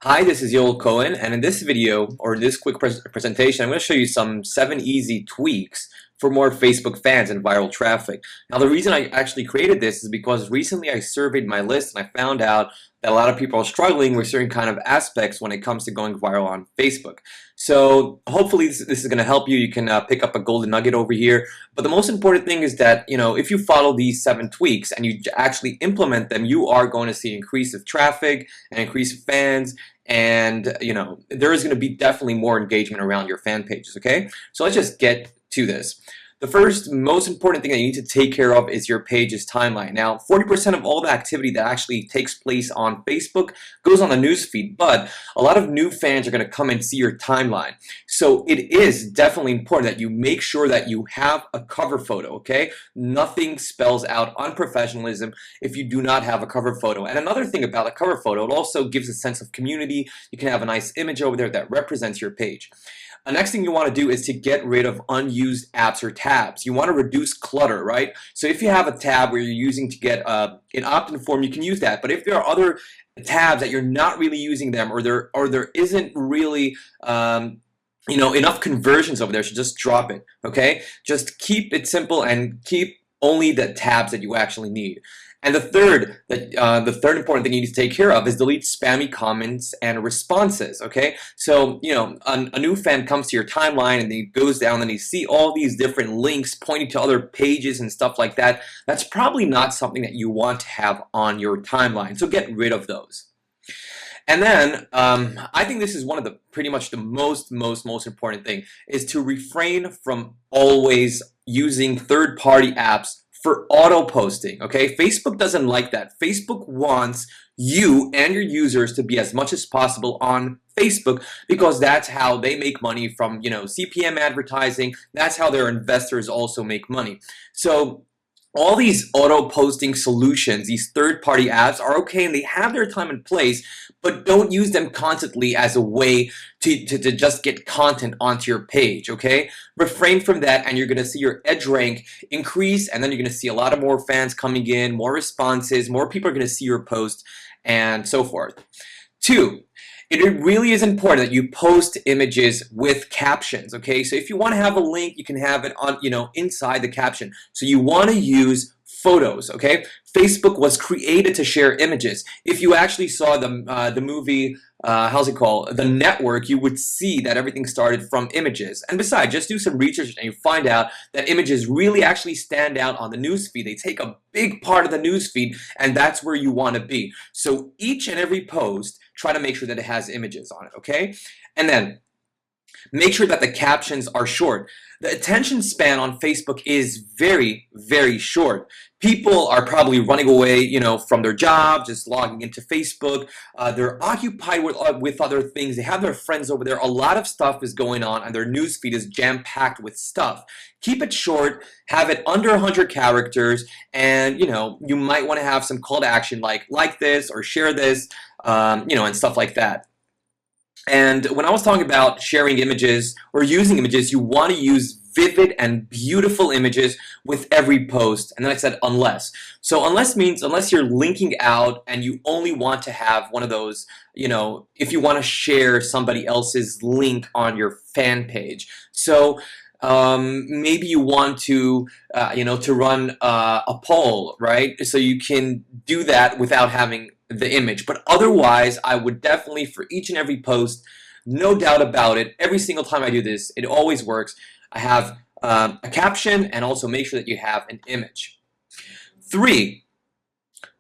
Hi, this is Yoel Cohen, and in this video, or in this quick presentation, I'm going to show you some 7 easy tweaks for more Facebook fans and viral traffic. Now, the reason I actually created this is because recently I surveyed my list and I found out that a lot of people are struggling with certain kind of aspects when it comes to going viral on Facebook. So hopefully this is going to help you. You can pick up a golden nugget over here. But the most important thing is that, if you follow these 7 tweaks and you actually implement them, you are going to see increase of traffic and increase of fans, and there is going to be definitely more engagement around your fan pages. Okay, so let's just get to this. The first most important thing that you need to take care of is your page's timeline. Now, 40% of all the activity that actually takes place on Facebook goes on the newsfeed, but a lot of new fans are going to come and see your timeline. So it is definitely important that you make sure that you have a cover photo, okay? Nothing spells out unprofessionalism if you do not have a cover photo. And another thing about a cover photo, it also gives a sense of community. You can have a nice image over there that represents your page. The next thing you want to do is to get rid of unused apps or tabs. You want to reduce clutter, right? So if you have a tab where you're using to get an opt-in form, you can use that. But if there are other tabs that you're not really using them, or there isn't really enough conversions over there, so just drop it. Okay, just keep it simple and keep only the tabs that you actually need. And the third important thing you need to take care of is delete spammy comments and responses. Okay, so a new fan comes to your timeline and he goes down and he see all these different links pointing to other pages and stuff like that. That's probably not something that you want to have on your timeline. So get rid of those. And then I think this is one of the pretty much the most important thing is to refrain from always using third-party apps for auto posting. Okay, Facebook doesn't like that. Facebook wants you and your users to be as much as possible on Facebook because that's how they make money from CPM advertising. That's how their investors also make money. So all these auto posting solutions, these third-party apps are okay and they have their time and place, but don't use them constantly as a way to just get content onto your page. Okay, refrain from that and you're going to see your edge rank increase, and then you're going to see a lot of more fans coming in, more responses, more people are going to see your post, and so forth. 2, it really is important that you post images with captions. Okay, so if you want to have a link, you can have it on inside the caption. So you want to use photos. Okay, Facebook was created to share images. If you actually saw the movie how's it called, The Network, you would see that everything started from images. And besides, just do some research and you find out that images really actually stand out on the newsfeed. They take a big part of the newsfeed, and that's where you want to be. So each and every post, try to make sure that it has images on it. Okay, and then make sure that the captions are short. The attention span on Facebook is very, very short. People are probably running away, from their job, just logging into Facebook. They're occupied with other things. They have their friends over there. A lot of stuff is going on, and their newsfeed is jam-packed with stuff. Keep it short. Have it under 100 characters, and you might want to have some call to action like this or share this, and stuff like that. And when I was talking about sharing images or using images, you want to use vivid and beautiful images with every post. And then I said unless. So unless means unless you're linking out and you only want to have one of those, if you want to share somebody else's link on your fan page. So maybe you want to run a poll, right? So you can do that without having the image. But otherwise, I would definitely, for each and every post, no doubt about it, every single time I do this, it always works. I have a caption, and also make sure that you have an image. 3,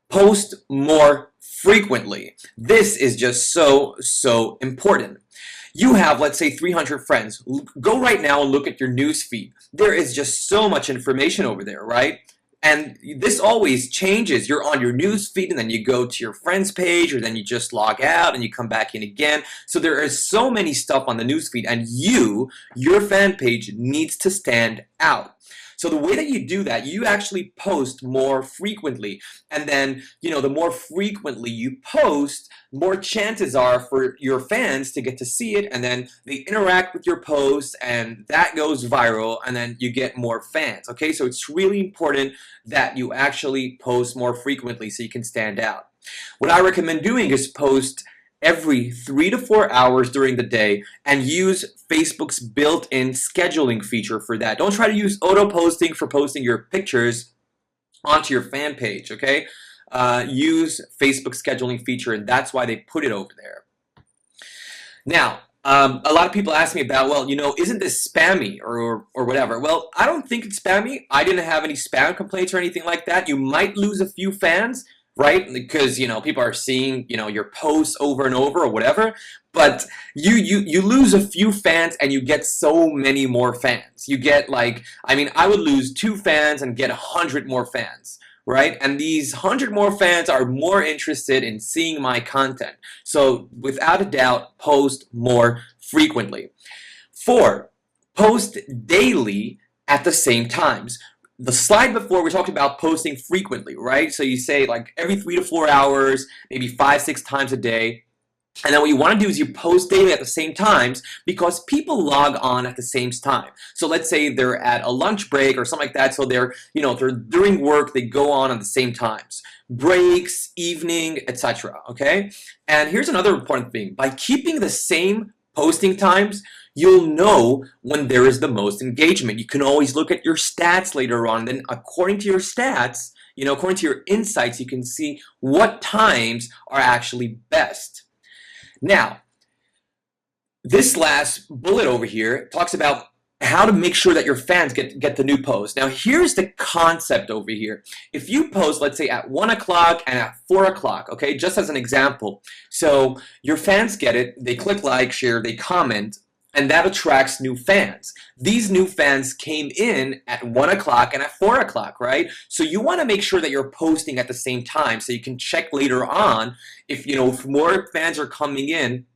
post more frequently. This is just so important. You have, let's say, 300 friends. Go right now and look at your news feed. There is just so much information over there, right? And this always changes. You're on your news feed and then you go to your friends page, or then you just log out and you come back in again. So there is so many stuff on the news feed, and your fan page needs to stand out. So the way that you do that, you actually post more frequently. And then, the more frequently you post, more chances are for your fans to get to see it, and then they interact with your post, and that goes viral, and then you get more fans. Okay, so it's really important that you actually post more frequently so you can stand out. What I recommend doing is post every 3 to 4 hours during the day and use Facebook's built-in scheduling feature for that. Don't try to use auto posting for posting your pictures onto your fan page, okay? Use Facebook scheduling feature, and that's why they put it over there. Now, a lot of people ask me about, well, isn't this spammy or whatever? Well, I don't think it's spammy. I didn't have any spam complaints or anything like that. You might lose a few fans, right? Because, people are seeing, your posts over and over or whatever. But you lose a few fans and you get so many more fans. You get I would lose 2 fans and get 100 more fans. Right? And these 100 more fans are more interested in seeing my content. So without a doubt, post more frequently. 4, post daily at the same times. The slide before, we talked about posting frequently, right? So you say every 3 to 4 hours, maybe 5, 6 times a day. And then what you want to do is you post daily at the same times because people log on at the same time. So let's say they're at a lunch break or something like that. So they're during work, they go on at the same times. Breaks, evening, etc. Okay? And here's another important thing. By keeping the same posting times, you'll know when there is the most engagement. You can always look at your stats later on. Then according to your stats, according to your insights, you can see what times are actually best. Now, this last bullet over here talks about how to make sure that your fans get the new post. Now, here's the concept over here. If you post, let's say, at 1 o'clock and at 4 o'clock, okay, just as an example. So your fans get it, they click like, share, they comment, and that attracts new fans. These new fans came in at 1 o'clock and at 4 o'clock, right? So you want to make sure that you're posting at the same time so you can check later on if more fans are coming in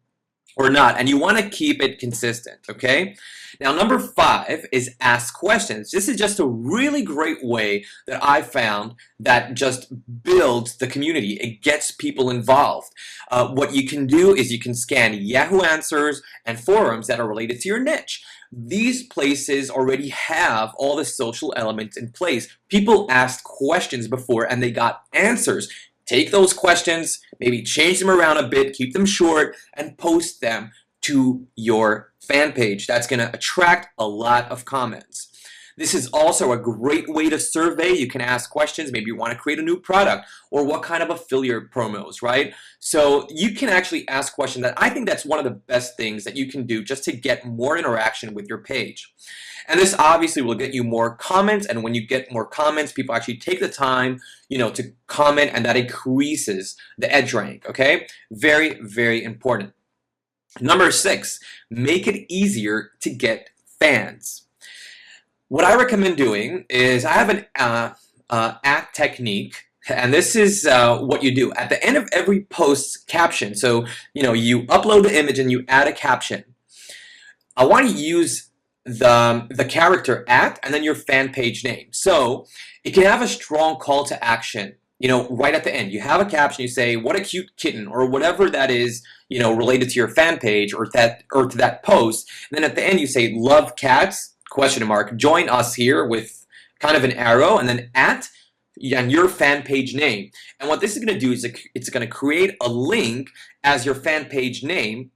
or not. And you want to keep it consistent, okay? Now, number 5 is ask questions. This is just a really great way that I found that just builds the community. It gets people involved. What you can do is you can scan Yahoo Answers and forums that are related to your niche. These places already have all the social elements in place. People asked questions before and they got answers. Take those questions, maybe change them around a bit, keep them short, and post them to your fan page. That's going to attract a lot of comments. This is also a great way to survey. You can ask questions. Maybe you want to create a new product or what kind of affiliate promos, right? So you can actually ask questions. That I think that's one of the best things that you can do just to get more interaction with your page. And this obviously will get you more comments, and when you get more comments, people actually take the time, to comment, and that increases the edge rank, okay? Very, very important. Number 6, make it easier to get fans. What I recommend doing is I have an at technique, and this is what you do. At the end of every post's caption, so you upload the image and you add a caption. I want to use the character at and then your fan page name. So it can have a strong call to action. Right at the end, you have a caption, you say, what a cute kitten, or whatever that is, related to your fan page or to that post. And then at the end, you say, love cats, question mark, join us here with kind of an arrow, and then at and your fan page name. And what this is going to do is it's going to create a link as your fan page name.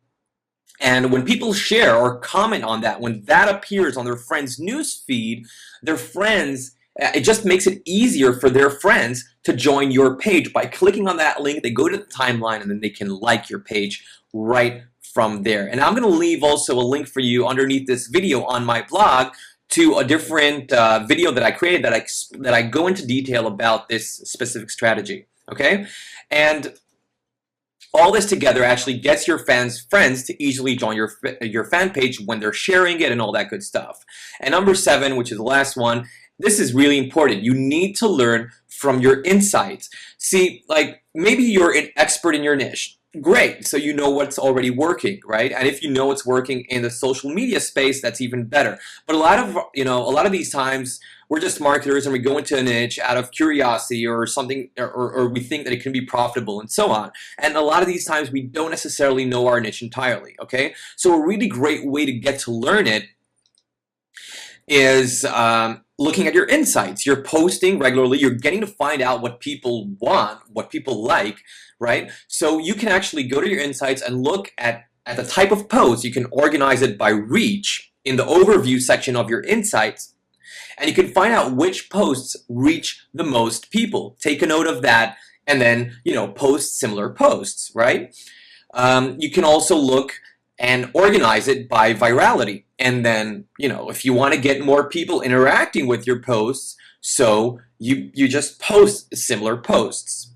And when people share or comment on that, when that appears on their friends' news feed, their friends, it just makes it easier for their friends to join your page. By clicking on that link, they go to the timeline and then they can like your page right from there. And I'm going to leave also a link for you underneath this video on my blog to a different video that I created that I go into detail about this specific strategy. Okay, and all this together actually gets your friends to easily join your fan page when they're sharing it and all that good stuff. And number 7, which is the last one, this is really important. You need to learn from your insights. See, maybe you're an expert in your niche. Great, so you know what's already working, right? And if you know what's working in the social media space, that's even better. But a lot of these times we're just marketers and we go into a niche out of curiosity or something, or we think that it can be profitable and so on. And a lot of these times we don't necessarily know our niche entirely, okay? So a really great way to get to learn it is looking at your insights. You're posting regularly. You're getting to find out what people want, what people like, right? So you can actually go to your insights and look at the type of post. You can organize it by reach in the overview section of your insights, and you can find out which posts reach the most people. Take a note of that, and then, post similar posts, right? You can also look and organize it by virality. And then, if you want to get more people interacting with your posts, so you just post similar posts.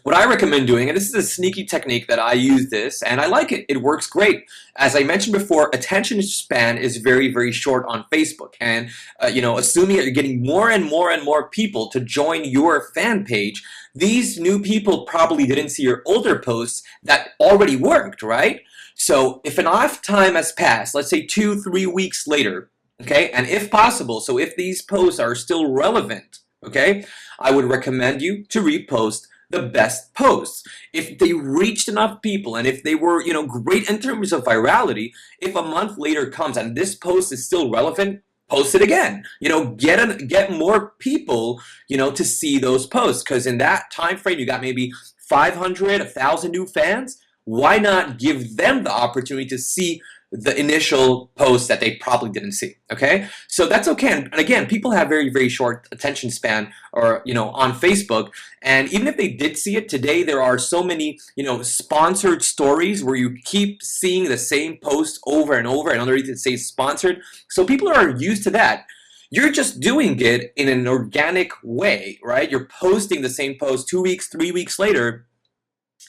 What I recommend doing, and this is a sneaky technique that I use this, and I like it. It works great. As I mentioned before, attention span is very, very short on Facebook. And, assuming that you're getting more and more and more people to join your fan page, these new people probably didn't see your older posts that already worked, right? So if enough time has passed, let's say 2-3 weeks later, okay, and if possible, so if these posts are still relevant, okay, I would recommend you to repost the best posts. If they reached enough people and if they were, great in terms of virality, if a month later comes and this post is still relevant, post it again. Get more people, to see those posts, because in that time frame you got maybe 500, 1,000 new fans. Why not give them the opportunity to see the initial posts that they probably didn't see, okay? So that's okay. And again, people have very, very short attention span or, on Facebook. And even if they did see it today, there are so many, sponsored stories where you keep seeing the same post over and over, and underneath it says sponsored. So people are used to that. You're just doing it in an organic way, right? You're posting the same post 2 weeks, 3 weeks later,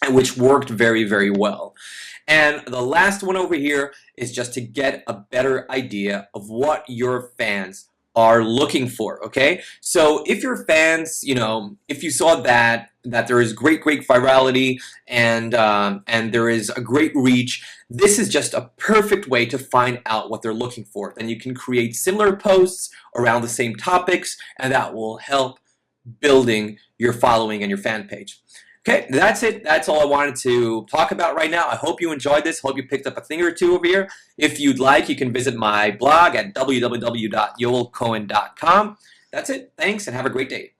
which worked very, very well. And the last one over here is just to get a better idea of what your fans are looking for, okay? So if your fans, if you saw that there is great virality and there is a great reach, this is just a perfect way to find out what they're looking for. Then you can create similar posts around the same topics, and that will help building your following and your fan page. Okay, that's it. That's all I wanted to talk about right now. I hope you enjoyed this. Hope you picked up a thing or two over here. If you'd like, you can visit my blog at www.yoelcohen.com. That's it. Thanks, and have a great day.